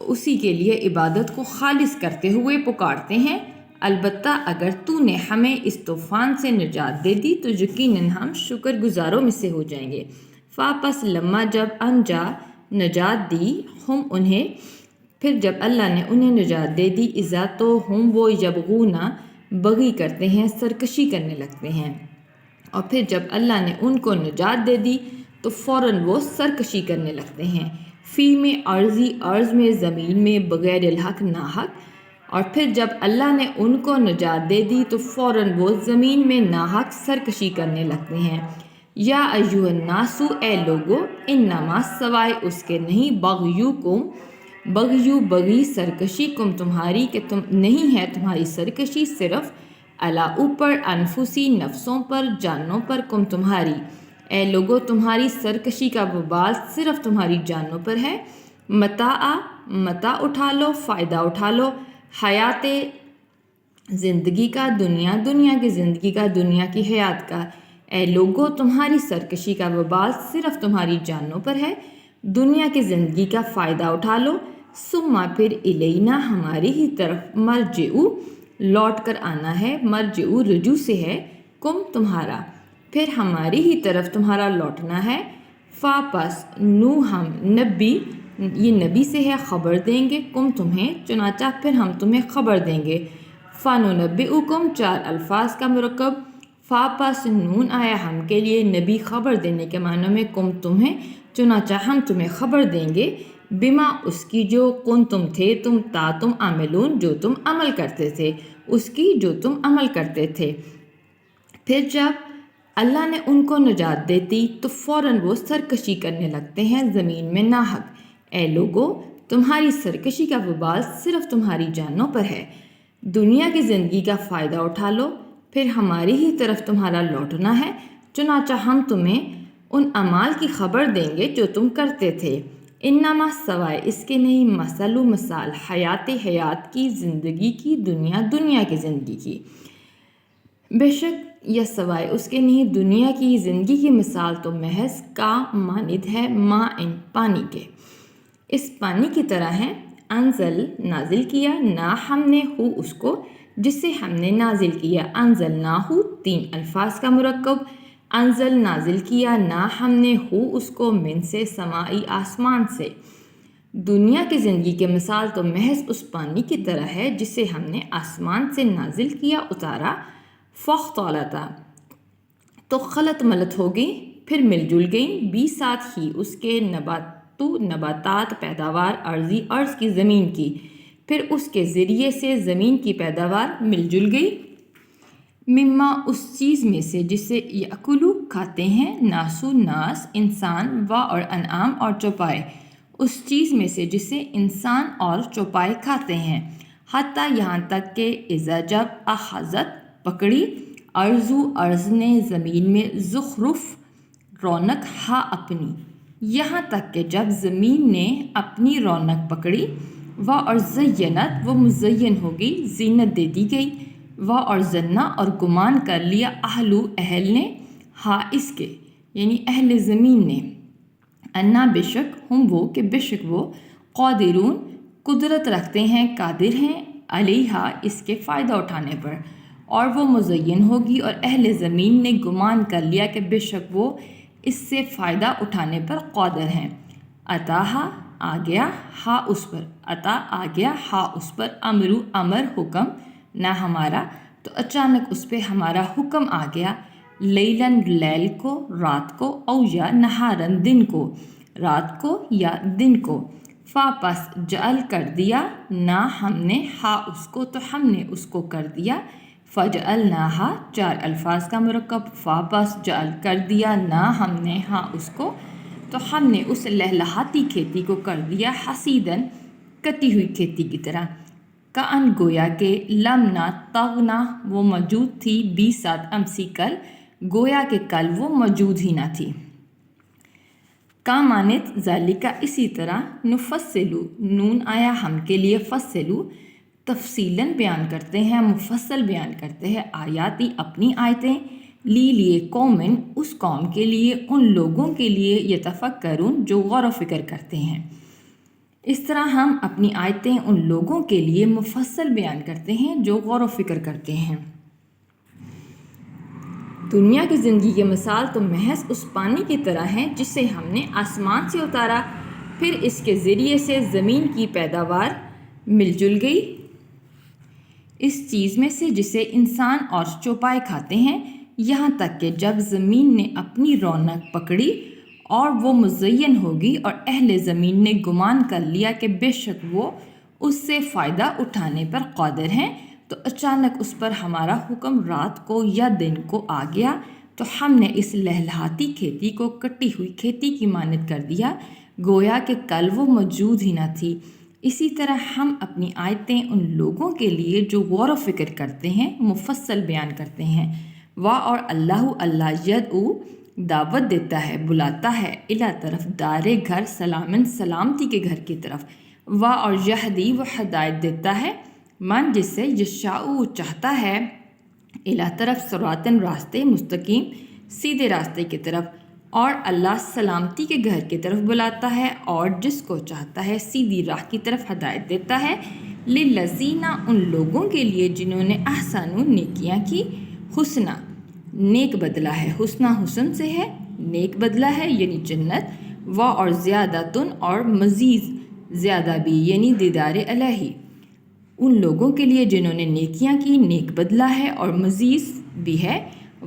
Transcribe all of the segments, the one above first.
اسی کے لیے عبادت کو خالص کرتے ہوئے پکارتے ہیں۔ البتہ اگر تو نے ہمیں اس طوفان سے نجات دے دی تو یقیناً ہم شکر گزاروں میں سے ہو جائیں گے۔ پس لما جب انجا نجات دی ہم انہیں، پھر جب اللہ نے انہیں نجات دے دی، اذا تو ہم وہ یبغونا بغی کرتے ہیں، سرکشی کرنے لگتے ہیں، اور پھر جب اللہ نے ان کو نجات دے دی تو فوراً وہ سرکشی کرنے لگتے ہیں۔ فی میں عرضی، عرض میں، زمین میں، بغیر الحق ناحق، اور پھر جب اللہ نے ان کو نجات دے دی تو فوراً وہ زمین میں ناحق سرکشی کرنے لگتے ہیں۔ یا ایھا الناس، اے لوگو، انما سوائے اس کے نہیں، بغی سرکشی کم تمہاری، کہ تم نہیں ہے تمہاری سرکشی صرف علی اوپر، انفسی نفسوں پر، جانوں پر، کم تمہاری، اے لوگو تمہاری سرکشی کا وبال صرف تمہاری جانوں پر ہے۔ متاع اٹھا لو، فائدہ اٹھا لو، حیات زندگی کا، دنیا کی زندگی کا، دنیا کی حیات کا، اے لوگو تمہاری سرکشی کا وبال صرف تمہاری جانوں پر ہے، دنیا کی زندگی کا فائدہ اٹھا لو۔ ثم پھر الینا ہماری ہی طرف، مرجعو لوٹ کر آنا ہے، مرجعو رجوع سے ہے، کم تمہارا، پھر ہماری ہی طرف تمہارا لوٹنا ہے۔ پس نو ہم نبی، یہ نبی سے ہے، خبر دیں گے، کم تمہیں، چنانچہ پھر ہم تمہیں خبر دیں گے۔ فننبئکم 4 الفاظ کا مرکب، پس نون آیا ہم کے لیے، نبی خبر دینے کے معنی میں، کم تمہیں، چنانچہ ہم تمہیں خبر دیں گے، بما اس کی جو کنتم تھے تم عاملون جو تم عمل کرتے تھے، اس کی جو تم عمل کرتے تھے۔ پھر جب اللہ نے ان کو نجات دیتی تو فوراً وہ سرکشی کرنے لگتے ہیں زمین میں ناحق۔ اے لوگو تمہاری سرکشی کا وبال صرف تمہاری جانوں پر ہے، دنیا کی زندگی کا فائدہ اٹھا لو، پھر ہماری ہی طرف تمہارا لوٹنا ہے، چنانچہ ہم تمہیں ان اعمال کی خبر دیں گے جو تم کرتے تھے۔ انما سوائے اس کے نہیں، مثال حیات کی، زندگی کی، دنیا کی زندگی کی، بے شک یا سوائے اس کے نہیں، دنیا کی زندگی کی مثال تو محض کا مانند ہے، ان پانی کے، اس پانی کی طرح ہے، انزل نازل کیا، نہ ہم نے ہو اس کو جسے ہم نے نازل کیا، انزل نہ ہو 3 الفاظ کا مرکب، انزل نازل کیا، نہ ہم نے ہو اس کو، من سے، سمائی آسمان سے، دنیا کی زندگی کے مثال تو محض اس پانی کی طرح ہے جسے ہم نے آسمان سے نازل کیا، اتارا، فاختلط تو خلط ملت ہو گئی، پھر مل جل گئی، بھی ساتھ ہی اس کے، نباتات پیداوار، ارضی ارض کی، زمین کی، پھر اس کے ذریعے سے زمین کی پیداوار مل جل گئی، مما اس چیز میں سے جسے یاکلو کھاتے ہیں، ناسو ناس انسان، اور انعام اور چوپائے، اس چیز میں سے جسے انسان اور چوپائے کھاتے ہیں، حتیٰ یہاں تک کہ اذا جب اخذت پکڑی، ارض نے زمین میں، زخرف رونق، اپنی، یہاں تک کہ جب زمین نے اپنی رونق پکڑی، اور زینت وہ مزین ہو گئی، زینت دے دی گئی، اور ظنا اور گمان کر لیا، اہل نے، اس کے یعنی اہل زمین نے، انا بے شک، ہم وہ کہ بے شک وہ، قادرون قدرت رکھتے ہیں، قادر ہیں، علیہا اس کے فائدہ اٹھانے پر، اور وہ مزین ہوگی، اور اہل زمین نے گمان کر لیا کہ بے شک وہ اس سے فائدہ اٹھانے پر قادر ہیں۔ اتاہا آ گیا، اس پر، آ گیا، اس پر، امر حکم، نہ ہمارا، تو اچانک اس پہ ہمارا حکم آ گیا، لیلن لیل کو، رات کو، او یا نہارن دن کو، رات کو یا دن کو، پس جعل کر دیا، نہ ہم نے، اس کو، تو ہم نے اس کو کر دیا، فجعلناہا 4 الفاظ کا مرکب، پس جعل کر دیا، نہ ہم نے، اس کو، تو ہم نے اس لہلہاتی کھیتی کو کر دیا، حسیدن کٹی ہوئی کھیتی کی طرح، کأن گویا کہ، لم نہ تغنا وہ موجود تھی، بھی ساتھ امسی کل، گویا کہ کل وہ موجود ہی نہ تھی، کا مانت ذالکہ اسی طرح، نفصلو نون آیا ہم کے لیے، فصلو تفصیلاً بیان کرتے ہیں، مفصل بیان کرتے ہیں، آیاتی اپنی آیتیں، لیے قومن اس قوم کے لیے، ان لوگوں کے لیے، یتفکرون جو غور و فکر کرتے ہیں۔ اس طرح ہم اپنی آیتیں ان لوگوں کے لیے مفصل بیان کرتے ہیں جو غور و فکر کرتے ہیں۔ دنیا کی زندگی کی مثال تو محض اس پانی کی طرح ہے جسے ہم نے آسمان سے اتارا، پھر اس کے ذریعے سے زمین کی پیداوار مل جل گئی، اس چیز میں سے جسے انسان اور چوپائے کھاتے ہیں، یہاں تک کہ جب زمین نے اپنی رونق پکڑی اور وہ مزین ہوگی اور اہل زمین نے گمان کر لیا کہ بے شک وہ اس سے فائدہ اٹھانے پر قادر ہیں، تو اچانک اس پر ہمارا حکم رات کو یا دن کو آ گیا، تو ہم نے اس لہلہاتی کھیتی کو کٹی ہوئی کھیتی کی مانند کر دیا، گویا کہ کل وہ موجود ہی نہ تھی۔ اسی طرح ہم اپنی آیتیں ان لوگوں کے لیے جو غور و فکر کرتے ہیں مفصل بیان کرتے ہیں۔ اور اللہ یدعو دعوت دیتا ہے، بلاتا ہے، الی طرف دار گھر سلامن سلامتی کے گھر کی طرف، اور یہدی وہ ہدایت دیتا ہے، من جس سے یشاء چاہتا ہے، الی طرف صراطن راستے مستقیم سیدھے راستے کی طرف، اور اللہ سلامتی کے گھر کی طرف بلاتا ہے اور جس کو چاہتا ہے سیدھی راہ کی طرف ہدایت دیتا ہے۔ للذین ان لوگوں کے لیے جنہوں نے احسنوا نیکیاں کی، حسنہ نیک بدلہ ہے، حسنہ حسن سے ہے، نیک بدلہ ہے یعنی جنت، اور زیادتن اور مزید زیادہ بھی یعنی دیدار الہی، ان لوگوں کے لیے جنہوں نے نیکیاں کی نیک بدلہ ہے اور مزید بھی ہے،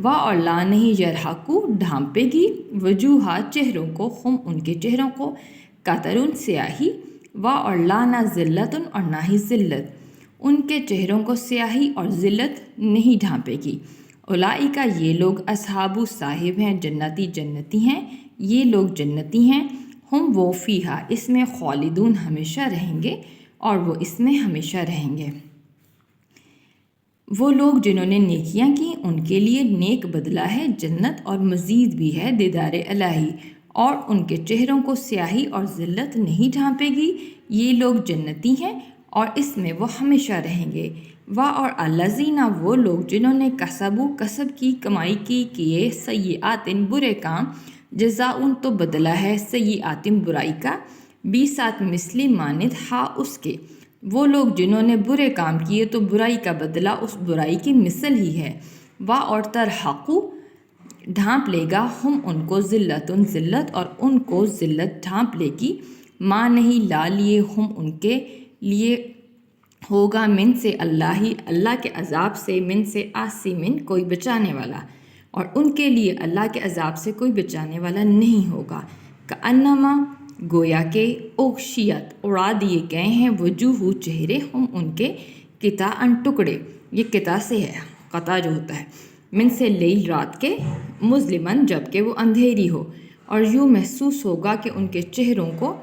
اور لا نہیں یرحقو ڈھانپے گی، وجوہا چہروں کو، ہم ان کے چہروں کو، قطرن سیاہی، اور لا نہ ذلتن اور نہ ہی ذلت، ان کے چہروں کو سیاہی اور ذلت نہیں ڈھانپے گی۔ اولئک یہ لوگ اصحاب صاحب ہیں، جنتی ہیں، یہ لوگ جنتی ہیں، ہم وہ فیہا اس میں خالدون ہمیشہ رہیں گے، اور وہ اس میں ہمیشہ رہیں گے۔ وہ لوگ جنہوں نے نیکیاں کی ان کے لیے نیک بدلہ ہے جنت، اور مزید بھی ہے دیدار الہی، اور ان کے چہروں کو سیاہی اور ذلت نہیں ڈھانپے گی، یہ لوگ جنتی ہیں اور اس میں وہ ہمیشہ رہیں گے۔ اور الذین وہ لوگ جنہوں نے کسب کی کمائی کی، کیے سیئات برے کام، جزاؤن تو بدلہ ہے سیئات برائی کا، بیسات مثلی مانند ہا اس کے، وہ لوگ جنہوں نے برے کام کیے تو برائی کا بدلہ اس برائی کی مثل ہی ہے، اور ترحقو ڈھانپ لے گا ہم ان کو ذلتن ذلت، اور ان کو ذلت ڈھانپ لے گی، ماں نہیں لا لیے ہم ان کے لیے ہوگا من سے اللہ کے عذاب سے، من سے عاصمن کوئی بچانے والا، اور ان کے لیے اللہ کے عذاب سے کوئی بچانے والا نہیں ہوگا۔ کأنما گویا کہ اغشیت اڑا دیے گئے ہیں، وجوہ چہرے، ہم ان کے قطعاً ٹکڑے، یہ قطع سے ہے، قطع جو ہوتا ہے، من سے لیل رات کے، مظلمن جب کہ وہ اندھیری ہو، اور یوں محسوس ہوگا کہ ان کے چہروں کو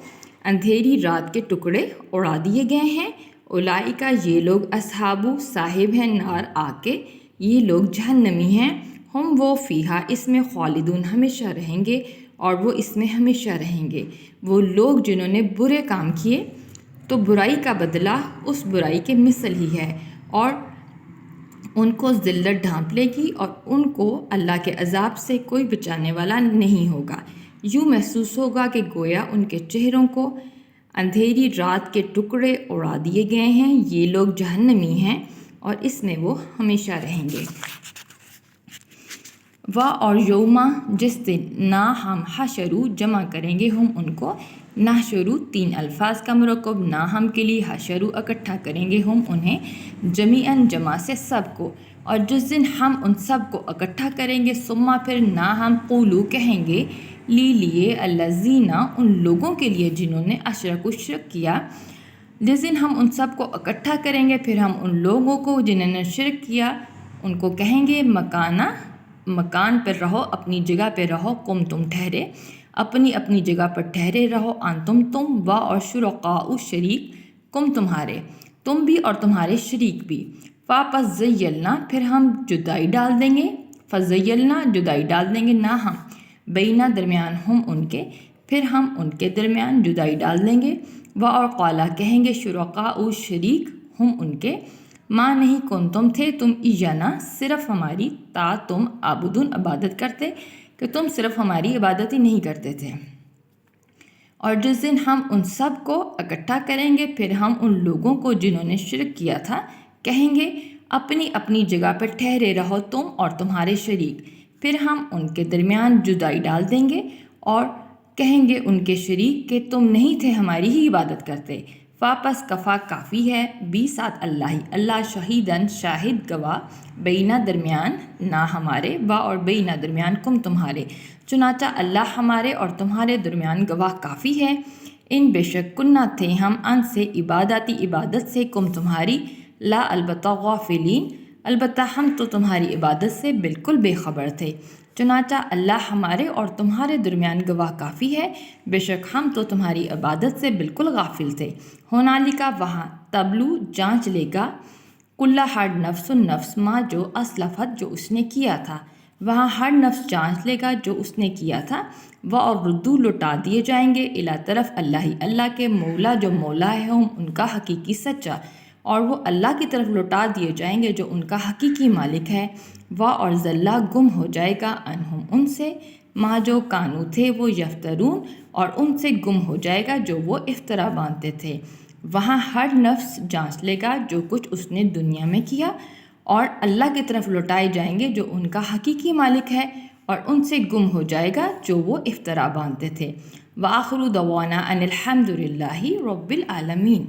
اندھیری رات کے ٹکڑے اڑا دیے گئے ہیں۔ اولئک یہ لوگ اصحاب صاحب ہیں نار آگ کے، یہ لوگ جہنمی ہیں، ہم وہ فیہا اس میں خالدون ہمیشہ رہیں گے، اور وہ اس میں ہمیشہ رہیں گے۔ وہ لوگ جنہوں نے برے کام کیے تو برائی کا بدلہ اس برائی کے مثل ہی ہے، اور ان کو ذلت ڈھانپ لے گی، اور ان کو اللہ کے عذاب سے کوئی بچانے والا نہیں ہوگا۔ یوں محسوس ہوگا کہ گویا ان کے چہروں کو اندھیری رات کے ٹکڑے اڑا دیے گئے ہیں، یہ لوگ جہنمی ہیں اور اس میں وہ ہمیشہ رہیں گے۔ اور یوما جس دن نہ ہم حشرو جمع کریں گے ہم ان کو، نحشرو تین الفاظ کا مرکب، نہ ہم کے لیے، حشرو اکٹھا کریں گے ہم انہیں، جمیعاً جمع سے سب کو، اور جس دن ہم ان سب کو اکٹھا کریں گے، ثم پھر نہ ہم قولو کہیں گے، لیے الذین ان لوگوں کے لیے جنہوں نے اشرکوا شرک کیا، جس دن ہم ان سب کو اکٹھا کریں گے پھر ہم ان لوگوں کو جنہوں نے شرک کیا ان کو کہیں گے، مکان پر رہو، اپنی جگہ پہ رہو، کم تم ٹھہرے، اپنی اپنی جگہ پر ٹھہرے رہو، انتم تم، اور شرکاء شریک، کم تمہارے، تم بھی اور تمہارے شریک بھی، پس زیلنا پھر ہم جدائی ڈال دیں گے، فزیلنا جدائی ڈال دیں گے، نہ ہم بینا درمیان ہم ان کے، پھر ہم ان کے درمیان جدائی ڈال دیں گے، اور قالا کہیں گے شرکاء شریک ہم ان کے، ماں نہیں کنتم تھے تم ایانا صرف ہماری، تا تم عابدون عبادت کرتے، کہ تم صرف ہماری عبادت ہی نہیں کرتے تھے، اور جس دن ہم ان سب کو اکٹھا کریں گے پھر ہم ان لوگوں کو جنہوں نے شرک کیا تھا کہیں گے اپنی اپنی جگہ پر ٹھہرے رہو تم اور تمہارے شریک، پھر ہم ان کے درمیان جدائی ڈال دیں گے اور کہیں گے ان کے شریک کہ تم نہیں تھے ہماری ہی عبادت کرتے، واپس کفا کافی ہے بھی ساتھ اللہ ہی، اللہ شہیدن شاہد گواہ، بینہ درمیان نہ ہمارے و اور بینہ درمیان کم تمہارے، چنانچہ اللہ ہمارے اور تمہارے درمیان گواہ کافی ہے، ان بے شک کنہ تھے ہم ان سے عبادت سے کم تمہاری، لا البتہ غافلین، البتہ ہم تو تمہاری عبادت سے بالکل بے خبر تھے، چنانچہ اللہ ہمارے اور تمہارے درمیان گواہ کافی ہے، بے شک ہم تو تمہاری عبادت سے بالکل غافل تھے، ہونالکا وہاں، تبلو جانچ لے گا، کلّ ہر نفس نفس ما جو اسلفت جو اس نے کیا تھا، وہاں ہر نفس جانچ لے گا جو اس نے کیا تھا، وہ اور ردو لوٹا دیے جائیں گے الی طرف اللہ ہی، اللہ کے مولا جو مولا ہے ہم ان کا حقیقی سچا، اور وہ اللہ کی طرف لوٹا دیے جائیں گے جو ان کا حقیقی مالک ہے، وہ اور ذلہ گم ہو جائے گا انہم ان سے، ما جو کانو تھے وہ یفترون، اور ان سے گم ہو جائے گا جو وہ افطرا باندھتے تھے، وہاں ہر نفس جانچ لے گا جو کچھ اس نے دنیا میں کیا، اور اللہ کی طرف لوٹائے جائیں گے جو ان کا حقیقی مالک ہے، اور ان سے گم ہو جائے گا جو وہ افطرا باندھتے تھے، وآخر دعوانا ان الحمد للہ رب العالمین۔